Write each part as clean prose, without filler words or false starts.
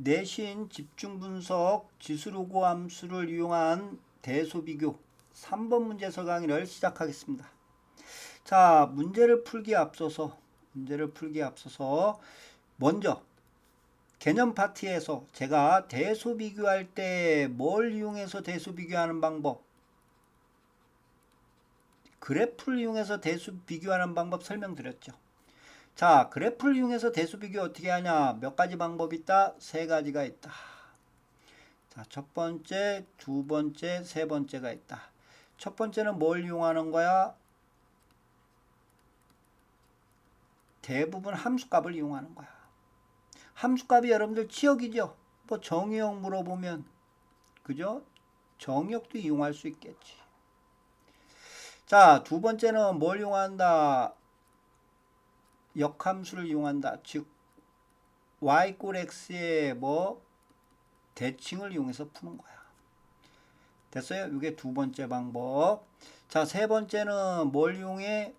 내신 집중분석 지수로그 함수를 이용한 대소비교 3번 문제서 강의를 시작하겠습니다. 자, 문제를 풀기에 앞서서 먼저 개념 파트에서 제가 대소비교할 때 뭘 이용해서 대소비교하는 방법, 그래프를 이용해서 대소비교하는 방법 설명드렸죠. 자, 그래프를 이용해서 대소비교 어떻게 하냐? 몇 가지 방법이 있다? 세 가지가 있다. 자, 첫 번째, 두 번째, 세 번째가 있다. 첫 번째는 뭘 이용하는 거야? 대부분 함수값을 이용하는 거야. 함수값이 여러분들 치역이죠? 뭐 정의역 물어보면, 그죠? 정의역도 이용할 수 있겠지. 자, 두 번째는 뭘 이용한다? 역함수를 이용한다. 즉, y 꼴 x의 대칭을 이용해서 푸는 거야. 됐어요? 이게 두 번째 방법. 자, 세 번째는 뭘 이용해?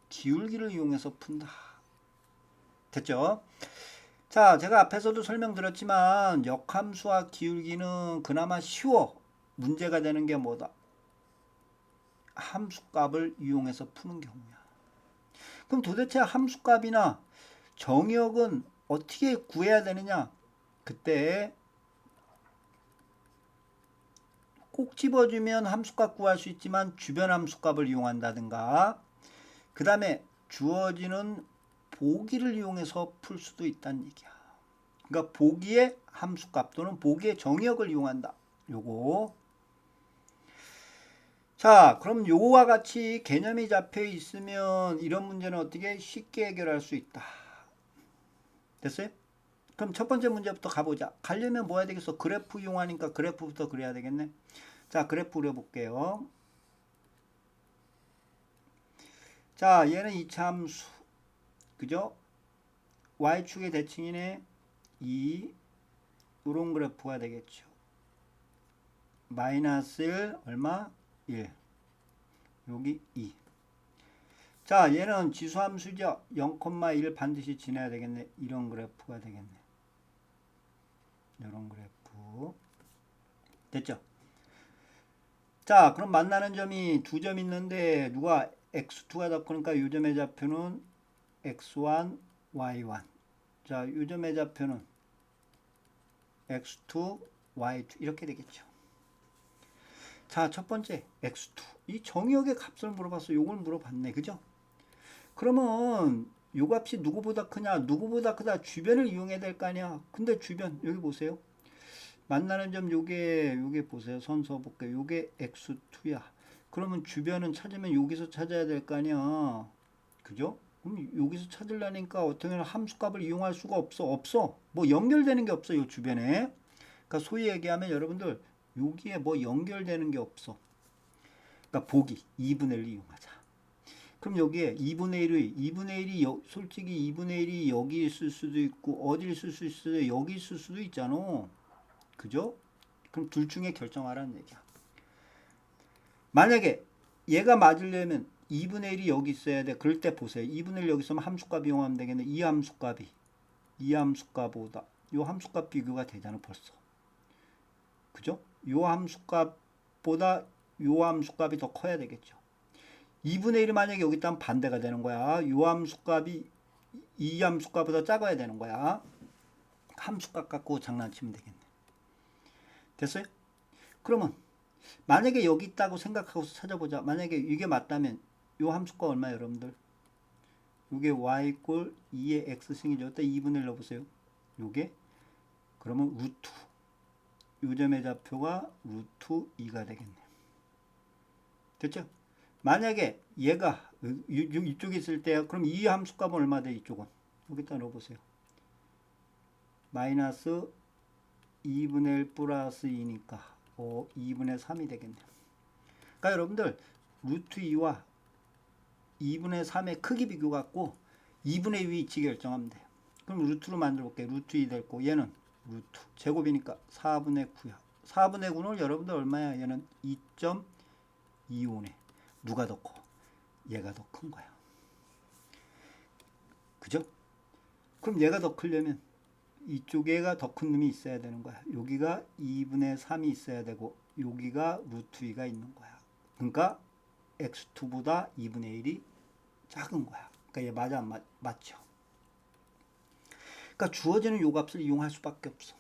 기울기를 이용해서 푼다. 됐죠? 자, 제가 앞에서도 설명드렸지만 역함수와 기울기는 그나마 쉬워. 문제가 되는 게 뭐다? 함수값을 이용해서 푸는 경우야. 그럼 도대체 함수값이나 정의역은 어떻게 구해야 되느냐? 그때 꼭 집어주면 함수값 구할 수 있지만 주변 함수값을 이용한다든가, 그 다음에 주어지는 보기를 이용해서 풀 수도 있다는 얘기야. 그러니까 보기의 함수값 또는 보기의 정의역을 이용한다. 요거. 자, 그럼 요거와 같이 개념이 잡혀 있으면 이런 문제는 어떻게 쉽게 해결할 수 있다. 됐어요? 그럼 첫 번째 문제부터 가보자. 가려면 뭐 해야 되겠어? 그래프 이용하니까 그래프부터 그려야 되겠네. 자, 그래프 그려볼게요. 자, 얘는 이차 함수. 그죠? y축의 대칭이네. 2. 요런 그래프가 되겠죠. 마이너스 1 얼마? 1. 여기 2. 자, 얘는 지수함수죠. 0,1 반드시 지나야 되겠네. 이런 그래프가 되겠네. 이런 그래프. 됐죠? 자, 그럼 만나는 점이 두 점 있는데 누가 x2가 더 크니까 이 점의 좌표는 x1, y1. 자, 이 점의 좌표는 x2, y2 이렇게 되겠죠. 자, 첫 번째 x2. 이 정의역의 값을 물어봤어. 요걸 물어봤네. 그죠? 그러면 요 값이 누구보다 크냐? 누구보다 크다. 주변을 이용해야 될 거 아니야. 근데 주변 여기 보세요. 만나는 점 요게 보세요. 선서 볼게요. 요게 x2야. 그러면 주변은 찾으면 여기서 찾아야 될 거 아니야. 그죠? 그럼 여기서 찾으려니까 어떻게 하면 함수값을 이용할 수가 없어. 뭐 연결되는 게 없어. 요 주변에. 그러니까 소위 얘기하면 여러분들 여기에 뭐 연결되는 게 없어. 그러니까 보기 2분의 1을 이용하자. 그럼 여기에 2분의 1이 솔직히 2분의 1이 여기 있을 수도 있고 어디 있을 수 있어요? 여기 있을 수도 있잖아. 그죠? 그럼 둘 중에 결정하라는 얘기야. 만약에 얘가 맞으려면 2분의 1이 여기 있어야 돼. 그럴 때 보세요. 2분의 1 여기 있으면 함수값 이용하면 되겠네. 이 함수값보다 이 함수값 비교가 되잖아 벌써. 그죠? 이 함수값보다 이 함수값이 더 커야 되겠죠. 2분의 1이 만약에 여기 있다면 반대가 되는 거야. 이 함수값이 이 함수값보다 작아야 되는 거야. 함수값 갖고 장난치면 되겠네. 됐어요? 그러면 만약에 여기 있다고 생각하고 찾아보자. 만약에 이게 맞다면 이 함수가 얼마예요, 여러분들? 이게 y 꼴 2의 x승이죠. 여기다 2분의 1 넣어보세요. 요게 그러면 루트 요 점의 좌표가 루트 2가 되겠네. 됐죠? 만약에 얘가 이쪽에 있을 때 그럼 이 함수값은 얼마 돼? 이쪽은 여기다 넣어보세요. 마이너스 2분의 1 플러스 2니까 2분의 3이 되겠네. 그러니까 여러분들 루트 2와 2분의 3의 크기 비교 갖고 2분의 2 위치 결정하면 돼요. 그럼 루트로 만들어 볼게요. 루트 2 됐고 얘는 루트 제곱이니까 4분의 9야. 4분의 9는 여러분들 얼마야? 얘는 2.25네. 누가 더 커? 얘가 더 큰 거야. 그죠? 그럼 얘가 더 크려면 이쪽에가 더 큰 놈이 있어야 되는 거야. 여기가 2분의 3이 있어야 되고 여기가 루트 2가 있는 거야. 그러니까 x2보다 2분의 1이 작은 거야. 그러니까 얘 맞아 안 맞죠? 그러니까 주어지는 요 값을 이용할 수밖에 없어.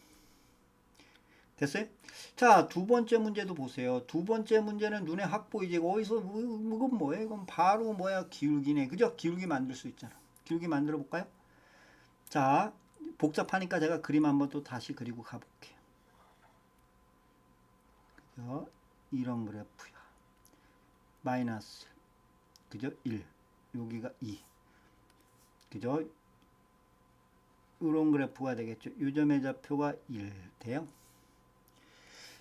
됐어요? 자, 두 번째 문제도 보세요. 두 번째 문제는 눈에 확 보이지. 어디서 이건 뭐예요? 이건 바로 뭐야? 기울기네. 그죠? 기울기 만들 수 있잖아. 기울기 만들어 볼까요? 자, 복잡하니까 제가 그림 한번 또 다시 그리고 가볼게요. 그죠? 이런 그래프야. 마이너스, 그죠? 1. 여기가 2. 그죠? 이런 그래프가 되겠죠. 요점의 좌표가 1 돼요.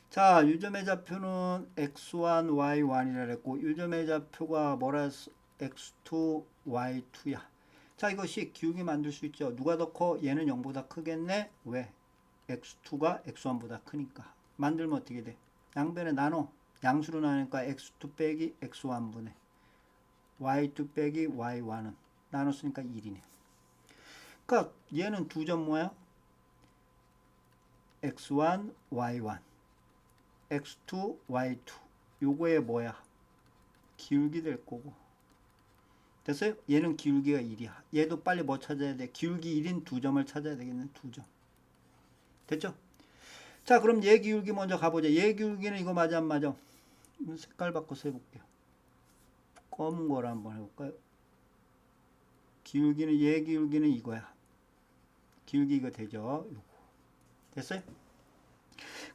자, 요점의 좌표는 x1, y1이라 그랬고 요점의 좌표가 뭐라 했어? x2, y2야. 자, 이것이 기울기 만들 수 있죠. 누가 더 커? 얘는 0보다 크겠네. 왜? x2가 x1보다 크니까. 만들면 어떻게 돼? 양변에 나눠. 양수로 나누니까 x2 빼기 x1분의 y2 빼기 y1은 나눴으니까 1이네. 그러니까 얘는 두 점 뭐야? x1, y1 x2, y2 요거에 뭐야? 기울기 될 거고. 됐어요? 얘는 기울기가 1이야. 얘도 빨리 뭐 찾아야 돼? 기울기 1인 두 점을 찾아야 되겠네. 두 점. 됐죠? 자, 그럼 얘 기울기 먼저 가보자. 얘 기울기는 이거 맞아 안 맞아? 색깔 바꿔서 해볼게요. 검은 거로 한번 해볼까요? 기울기는 얘 기울기는 이거야. 기울기 이거 되죠? 요거. 됐어요?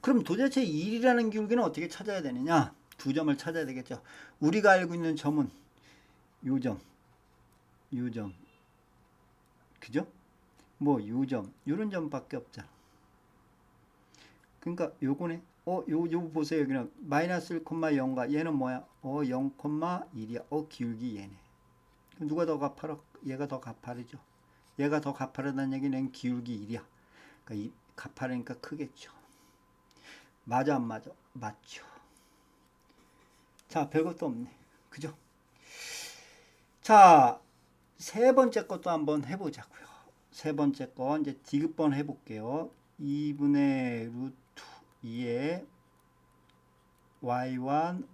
그럼 도대체 1이라는 기울기는 어떻게 찾아야 되느냐? 두 점을 찾아야 되겠죠. 우리가 알고 있는 점은 요 점, 요 점, 그죠? 뭐 요 점, 요런 점밖에 없잖아. 그러니까 요거네. 요 보세요. 여기는 마이너스 1,0가 얘는 뭐야? 0,1이야. 기울기 얘네. 누가 더 가파라? 얘가 더 가파르죠. 얘가 더 가파르다는 얘기는 기울기 1이야. 그러니까 가파르니까 크겠죠. 맞아 안 맞아? 맞죠. 자, 별것도 없네. 그죠? 자, 세 번째 것도 한번 해보자고요. 세 번째 거 이제 디귿번 해볼게요. 2분의 루트 2의 y1,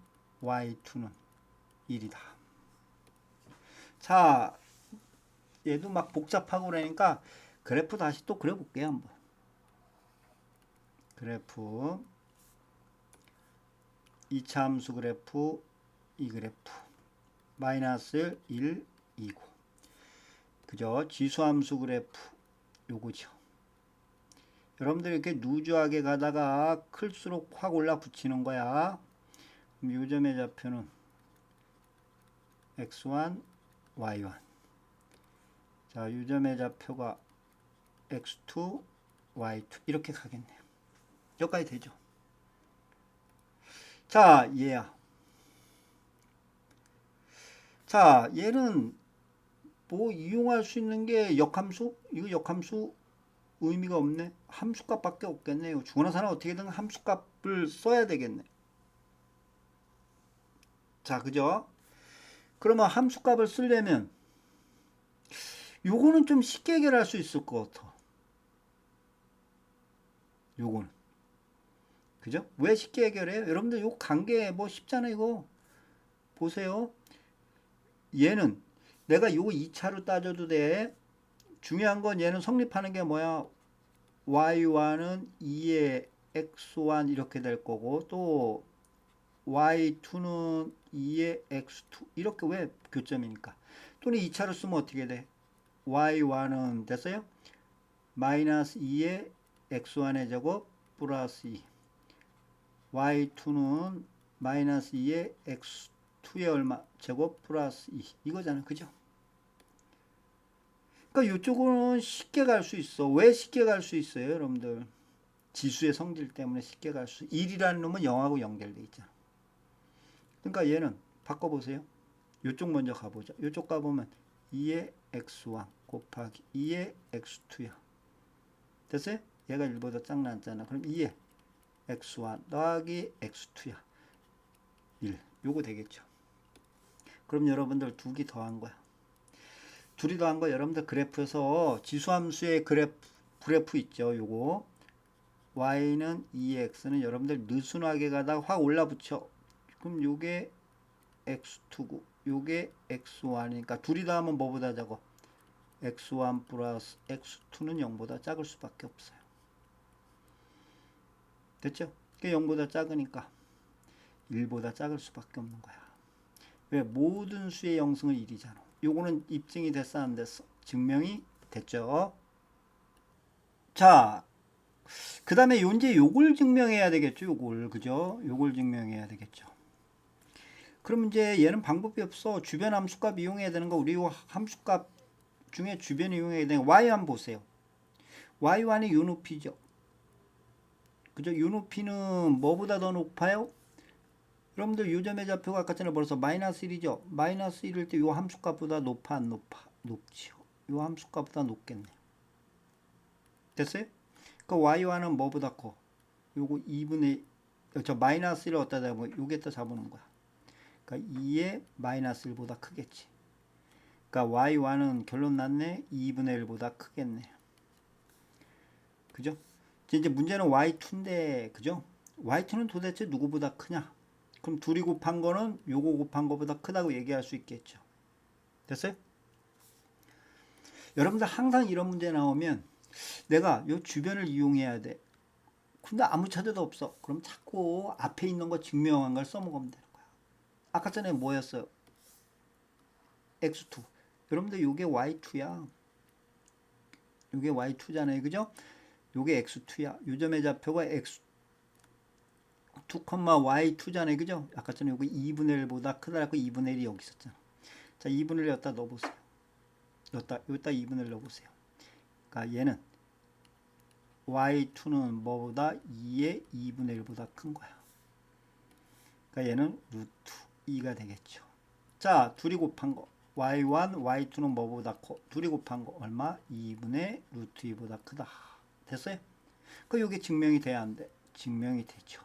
y2는 1이다. 자, 얘도 막 복잡하고 그러니까 그래프 다시 또 그려볼게요. 한번. 그래프 2차 함수 그래프, 이 그래프 마이너스 1, 2고 그죠? 지수함수 그래프 요거죠. 여러분들 이렇게 루즈하게 가다가 클수록 확 올라 붙이는 거야. 그럼 요점의 좌표는 x1, y1. 자, 요점의 좌표가 x2, y2 이렇게 가겠네요. 여기까지 되죠. 자, 얘야. 자, 얘는 뭐 이용할 수 있는 게 역함수? 이거 역함수 의미가 없네. 함수값밖에 없겠네요. 중원화사는 어떻게든 함수값을 써야 되겠네. 자, 그죠? 그러면 함수값을 쓰려면 요거는 좀 쉽게 해결할 수 있을 것 같아. 요거는. 그죠? 왜 쉽게 해결해요? 여러분들 요 관계 뭐 쉽잖아요. 이거 보세요. 얘는 내가 요 2차로 따져도 돼. 중요한 건 얘는 성립하는 게 뭐야? y1은 2의 x1 이렇게 될 거고 또 y2는 2의 x2 이렇게 왜 교점이니까. 또는 2차로 쓰면 어떻게 돼? y1은 됐어요? 마이너스 2의 x1의 제곱 플러스 2 y2는 마이너스 2의 x2의 얼마? 제곱 플러스 2 이거잖아. 그죠? 그러니까 이쪽은 쉽게 갈 수 있어. 왜 쉽게 갈 수 있어요? 여러분들 지수의 성질 때문에 쉽게 갈 수 1이라는 놈은 0하고 연결돼 있잖아. 그러니까 얘는 바꿔보세요. 이쪽 먼저 가보자. 이쪽 가보면 2의 x1 곱하기 2의 x2야. 됐어요? 얘가 1보다 짝나잖아. 그럼 2의 x1 더하기 x2야. 1. 요거 되겠죠. 그럼 여러분들 두 개 더한 거야. 둘이 더한 거 여러분들 그래프에서 지수함수의 그래프 그래프 있죠. 요거 y는 2x는 여러분들 느슨하게 가다가 확 올라붙여. 그럼 요게 x2고 요게 x1이니까 둘이 다 하면 뭐보다 작아? x1 플러스 x2는 0보다 작을 수밖에 없어요. 됐죠? 그게 0보다 작으니까 1보다 작을 수밖에 없는 거야. 왜? 모든 수의 영승은 1이잖아. 요거는 입증이 됐어 안 됐어? 증명이 됐죠. 자, 그 다음에 이제 요걸 증명해야 되겠죠. 요걸 그죠? 요걸 증명해야 되겠죠. 그럼 이제 얘는 방법이 없어. 주변 함수값 이용해야 되는 거. 우리 함수값 중에 주변 이용해야 되는 거. y1 보세요. y1이 요 높이죠. 그죠? 요 높이는 뭐보다 더 높아요? 여러분들 요점의 좌표가 아까 전에 벌써 마이너스 1이죠. 마이너스 1일 때 요 함수값보다 높아 안 높아? 높지요. 요 함수값보다 높겠네. 됐어요? 그 y1은 뭐보다 커? 요거 2분의 저 마이너스 1을 어디다 잡으면 요게 또 잡아놓은 거야. 그러니까 2의 마이너스 1보다 크겠지. 그러니까 y1은 결론 났네. 2분의 1보다 크겠네. 그죠? 이제 문제는 y2인데 그죠? y2는 도대체 누구보다 크냐? 그럼 둘이 곱한 거는 요거 곱한 거보다 크다고 얘기할 수 있겠죠. 됐어요? 여러분들 항상 이런 문제 나오면 내가 요 주변을 이용해야 돼. 근데 아무 차례도 없어. 그럼 자꾸 앞에 있는 거 증명한 걸 써먹으면 되는 거야. 아까 전에 뭐였어요? x2. 여러분들 요게 y2야. 요게 y2잖아요. 그죠? 요게 x2야. 요점의 좌표가 x2, y2잖아요. 그죠? 아까 전에 요게 2분의 1보다 크다라고 2분의 1이 여기 있었잖아. 자, 2분의 1 여기다 넣어보세요. 여기다 2분의 1 넣어보세요. 그러니까 얘는 y2는 뭐보다 2의 2분의 1보다 큰 거야. 그러니까 얘는 루트 2가 되겠죠. 자, 둘이 곱한 거. y1, y2는 뭐보다 커? 둘이 곱한 거 얼마? 2분의 루트 2보다 크다. 됐어요? 그 요게 증명이 돼야 안 돼? 증명이 되죠.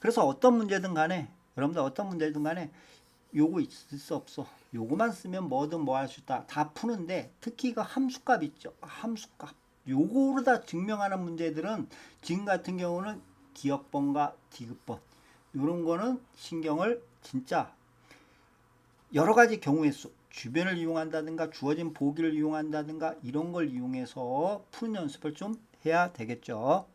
그래서 어떤 문제든 간에 여러분들 어떤 문제든 간에 요거 있을 수 없어. 요거만 쓰면 뭐든 뭐 할 수 있다. 다 푸는데 특히 그 함수값 있죠. 함수값. 요거로 다 증명하는 문제들은 지금 같은 경우는 기억번과 디귿번 요런 거는 신경을 진짜 여러 가지 경우의 수 주변을 이용한다든가 주어진 보기를 이용한다든가 이런 걸 이용해서 푸는 연습을 좀 해야 되겠죠.